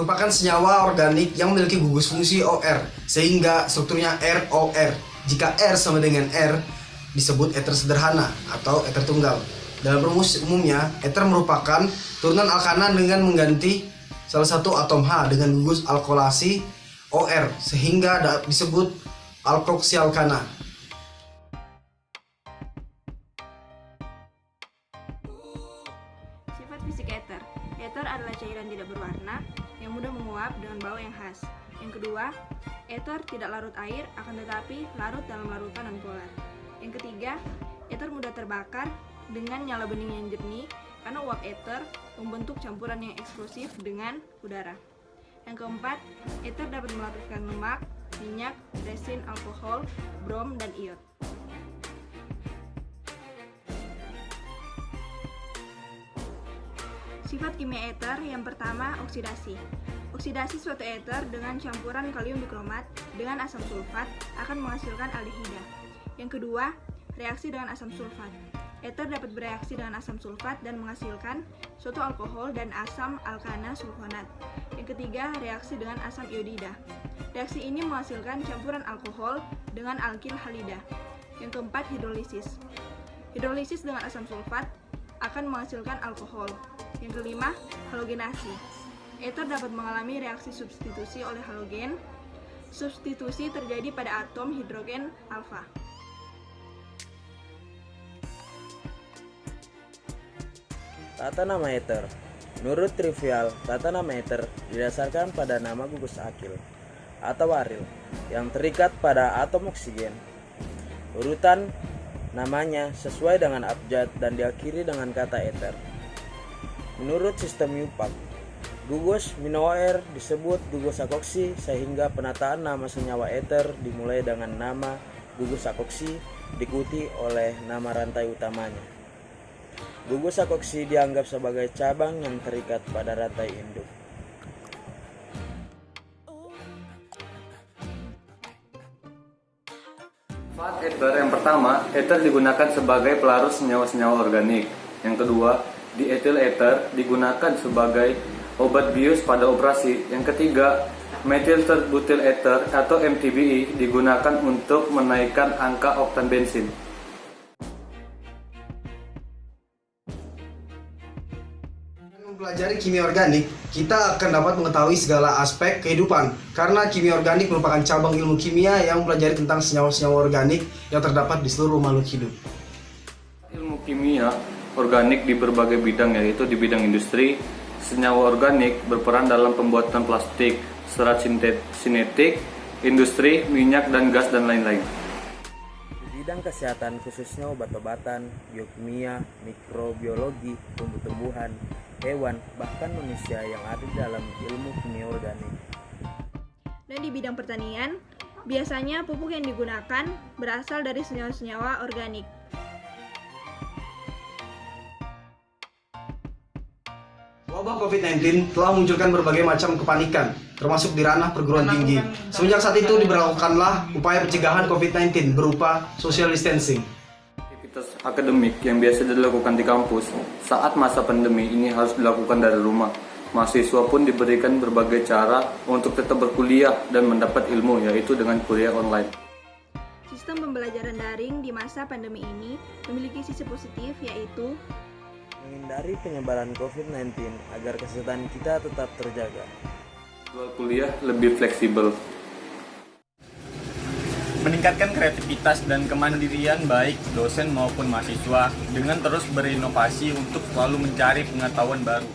merupakan senyawa organik yang memiliki gugus fungsi OR, sehingga strukturnya ROR. Jika R sama dengan R, disebut ether sederhana atau ether tunggal. Dalam rumus umumnya, ether merupakan turunan alkana dengan mengganti salah satu atom H dengan gugus alkolasi OR, sehingga disebut alkoksialkana. Sifat fisik ether. Ether adalah cairan tidak berwarna yang mudah menguap dengan bau yang khas. Yang kedua, ether tidak larut air, akan tetapi larut dalam larutan nonpolar. Yang ketiga, ether mudah terbakar dengan nyala bening yang jernih karena uap ether membentuk campuran yang eksplosif dengan udara. Yang keempat, ether dapat melarutkan lemak, minyak, resin, alkohol, brom, dan iot. Sifat kimia ether yang pertama, oksidasi. Oksidasi suatu ether dengan campuran kalium dikromat dengan asam sulfat akan menghasilkan aldehida. Yang kedua, reaksi dengan asam sulfat. Ether dapat bereaksi dengan asam sulfat dan menghasilkan suatu alkohol dan asam alkana sulfonat. Yang ketiga, reaksi dengan asam iodida. Reaksi ini menghasilkan campuran alkohol dengan alkil halida. Yang keempat, hidrolisis. Hidrolisis dengan asam sulfat akan menghasilkan alkohol. Yang kelima, halogenasi. Ether dapat mengalami reaksi substitusi oleh halogen. Substitusi terjadi pada atom hidrogen alfa. Tata nama ether. Menurut trivial, tata nama ether didasarkan pada nama gugus akil atau aril yang terikat pada atom oksigen. Urutan namanya sesuai dengan abjad dan diakhiri dengan kata ether. Menurut sistem Yupak, gugus mino-OR disebut gugus akoksi sehingga penataan nama senyawa ether dimulai dengan nama gugus akoksi diikuti oleh nama rantai utamanya. Gugus akoksi dianggap sebagai cabang yang terikat pada rantai induk. Manfaat ether yang pertama, ether digunakan sebagai pelarut senyawa-senyawa organik. Yang kedua, dietil ether digunakan sebagai obat bius pada operasi. Yang ketiga, methyl butyl ether atau MTBE digunakan untuk menaikkan angka oktan bensin. Mempelajari kimia organik, kita akan dapat mengetahui segala aspek kehidupan karena kimia organik merupakan cabang ilmu kimia yang mempelajari tentang senyawa-senyawa organik yang terdapat di seluruh makhluk hidup. Ilmu kimia organik di berbagai bidang, yaitu di bidang industri. Senyawa organik berperan dalam pembuatan plastik, serat sintetik, industri, minyak dan gas dan lain-lain. Di bidang kesehatan khususnya obat-obatan, biokimia, mikrobiologi, tumbuh-tumbuhan, hewan, bahkan manusia yang ada di dalam ilmu kimia organik. Dan di bidang pertanian, biasanya pupuk yang digunakan berasal dari senyawa-senyawa organik. Wabah COVID-19 telah memunculkan berbagai macam kepanikan, termasuk di ranah perguruan tinggi. Semenjak saat itu diberlakukanlah upaya pencegahan COVID-19 berupa social distancing. Aktivitas akademik yang biasa dilakukan di kampus saat masa pandemi ini harus dilakukan dari rumah. Mahasiswa pun diberikan berbagai cara untuk tetap berkuliah dan mendapat ilmu, yaitu dengan kuliah online. Sistem pembelajaran daring di masa pandemi ini memiliki sisi positif, yaitu Menghindari penyebaran COVID-19 agar kesehatan kita tetap terjaga. Jadwal kuliah lebih fleksibel. Meningkatkan kreativitas dan kemandirian baik dosen maupun mahasiswa dengan terus berinovasi untuk selalu mencari pengetahuan baru.